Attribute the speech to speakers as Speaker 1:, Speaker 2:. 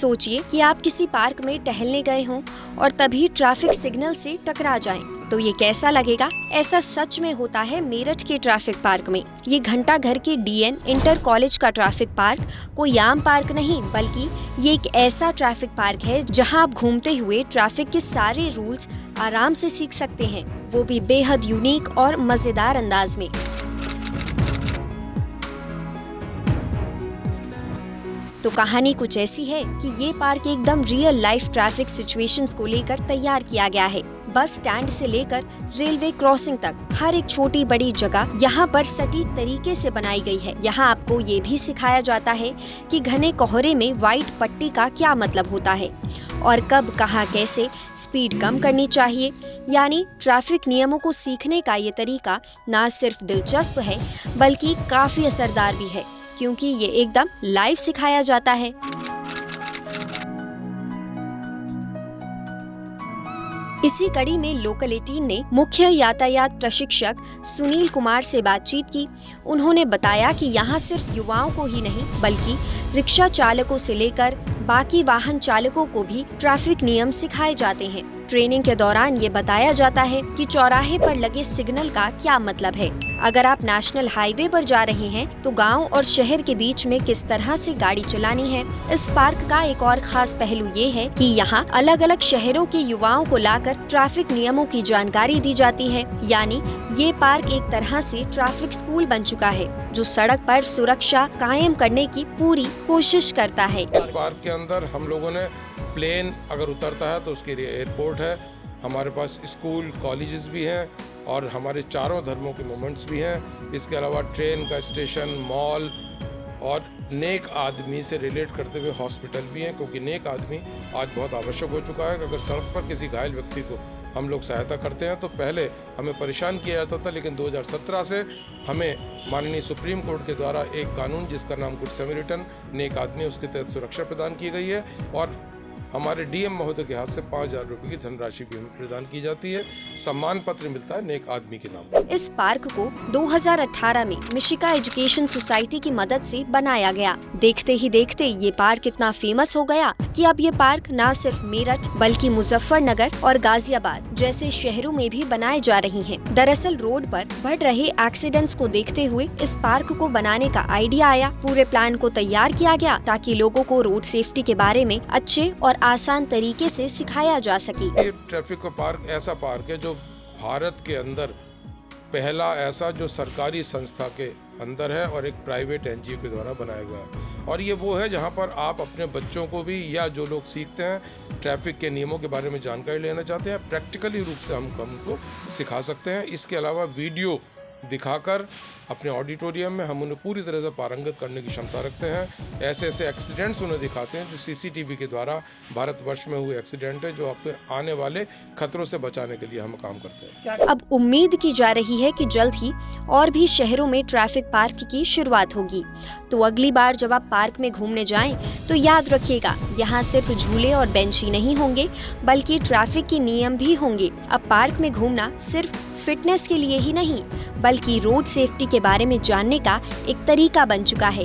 Speaker 1: सोचिए कि आप किसी पार्क में टहलने गए हों और तभी ट्रैफिक सिग्नल से टकरा जाएं, तो ये कैसा लगेगा? ऐसा सच में होता है मेरठ के ट्रैफिक पार्क में। ये घंटा घर के DN इंटर कॉलेज का ट्रैफिक पार्क कोई आम पार्क नहीं, बल्कि ये एक ऐसा ट्रैफिक पार्क है जहां आप घूमते हुए ट्रैफिक के सारे रूल्स आराम से सीख सकते हैं, वो भी बेहद यूनिक और मजेदार अंदाज में। तो कहानी कुछ ऐसी है कि ये पार्क एकदम रियल लाइफ ट्रैफिक सिचुएशंस को लेकर तैयार किया गया है। बस स्टैंड से लेकर रेलवे क्रॉसिंग तक हर एक छोटी बड़ी जगह यहाँ पर सटीक तरीके से बनाई गई है। यहाँ आपको ये भी सिखाया जाता है कि घने कोहरे में व्हाइट पट्टी का क्या मतलब होता है और कब कहाँ कैसे स्पीड कम करनी चाहिए। यानी ट्रैफिक नियमों को सीखने का ये तरीका न सिर्फ दिलचस्प है बल्कि काफी असरदार भी है, क्योंकि ये एकदम लाइव सिखाया जाता है। इसी कड़ी में लोकल 18 ने मुख्य यातायात प्रशिक्षक सुनील कुमार से बातचीत की। उन्होंने बताया कि यहाँ सिर्फ युवाओं को ही नहीं बल्कि रिक्शा चालकों से लेकर बाकी वाहन चालकों को भी ट्रैफिक नियम सिखाए जाते हैं। ट्रेनिंग के दौरान ये बताया जाता है कि चौराहे पर लगे सिग्नल का क्या मतलब है। अगर आप नेशनल हाईवे पर जा रहे हैं तो गांव और शहर के बीच में किस तरह से गाड़ी चलानी है। इस पार्क का एक और खास पहलू ये है कि यहाँ अलग अलग शहरों के युवाओं को लाकर ट्रैफिक नियमों की जानकारी दी जाती है। यानी ये पार्क एक तरह से ट्रैफिक स्कूल बन चुका है जो सड़क पर सुरक्षा कायम करने की पूरी कोशिश करता है।
Speaker 2: इस पार्क के अंदर हम लोगों ने प्लेन अगर उतरता है तो उसके लिए एयरपोर्ट है, हमारे पास स्कूल कॉलेजेस भी हैं और हमारे चारों धर्मों के मोमेंट्स भी हैं। इसके अलावा ट्रेन का स्टेशन, मॉल और नेक आदमी से रिलेट करते हुए हॉस्पिटल भी हैं, क्योंकि नेक आदमी आज बहुत आवश्यक हो चुका है। अगर सड़क पर किसी घायल व्यक्ति को हम लोग सहायता करते हैं तो पहले हमें परेशान किया जाता था, लेकिन 2017 से हमें माननीय सुप्रीम कोर्ट के द्वारा एक कानून जिसका नाम गुड सैमरिटन नेक आदमी, उसके तहत सुरक्षा प्रदान की गई है और हमारे DM महोदय के हाथ से 5,000 रुपए की धनराशि भी हमें प्रदान की जाती है। सम्मान पत्र मिलता है नेक आदमी के नाम।
Speaker 1: इस पार्क को 2018 में मिशिका एजुकेशन सोसाइटी की मदद से बनाया गया। देखते ही देखते ये पार्क इतना फेमस हो गया कि अब ये पार्क न सिर्फ मेरठ बल्कि मुजफ्फरनगर और गाजियाबाद जैसे शहरों में भी बनाए जा रही हैं। दरअसल रोड पर बढ़ रहे एक्सीडेंट्स को देखते हुए इस पार्क को बनाने का आइडिया आया। पूरे प्लान को तैयार किया गया ताकि लोगों को रोड सेफ्टी के बारे में अच्छे और आसान तरीके से सिखाया जा सके।
Speaker 2: ये ट्रैफिक का पार्क ऐसा पार्क है जो भारत के अंदर पहला ऐसा जो सरकारी संस्था के अंदर है और एक प्राइवेट NGO के द्वारा बनाया गया है। और ये वो है जहाँ पर आप अपने बच्चों को भी या जो लोग सीखते हैं ट्रैफिक के नियमों के बारे में जानकारी लेना चाहते हैं, प्रैक्टिकली रूप से हम उनको सिखा सकते हैं। इसके अलावा वीडियो दिखाकर अपने ऑडिटोरियम में हम उन्हें पूरी तरह से पारंगत करने की क्षमता रखते हैं। ऐसे ऐसे एक्सीडेंट्स उन्हें दिखाते हैं जो CCTV के द्वारा भारतवर्ष में हुए एक्सीडेंट है, जो आपके आने वाले खतरों से बचाने के लिए हम काम करते हैं।
Speaker 1: अब उम्मीद की जा रही है कि जल्द ही और भी शहरों में ट्रैफिक पार्क की शुरुआत होगी। तो अगली बार जब आप पार्क में घूमने जाएं तो याद रखिएगा, यहाँ सिर्फ झूले और बेंच ही नहीं होंगे बल्कि ट्रैफिक के नियम भी होंगे। अब पार्क में घूमना सिर्फ फिटनेस के लिए ही नहीं बल्कि रोड सेफ्टी के बारे में जानने का एक तरीका बन चुका है।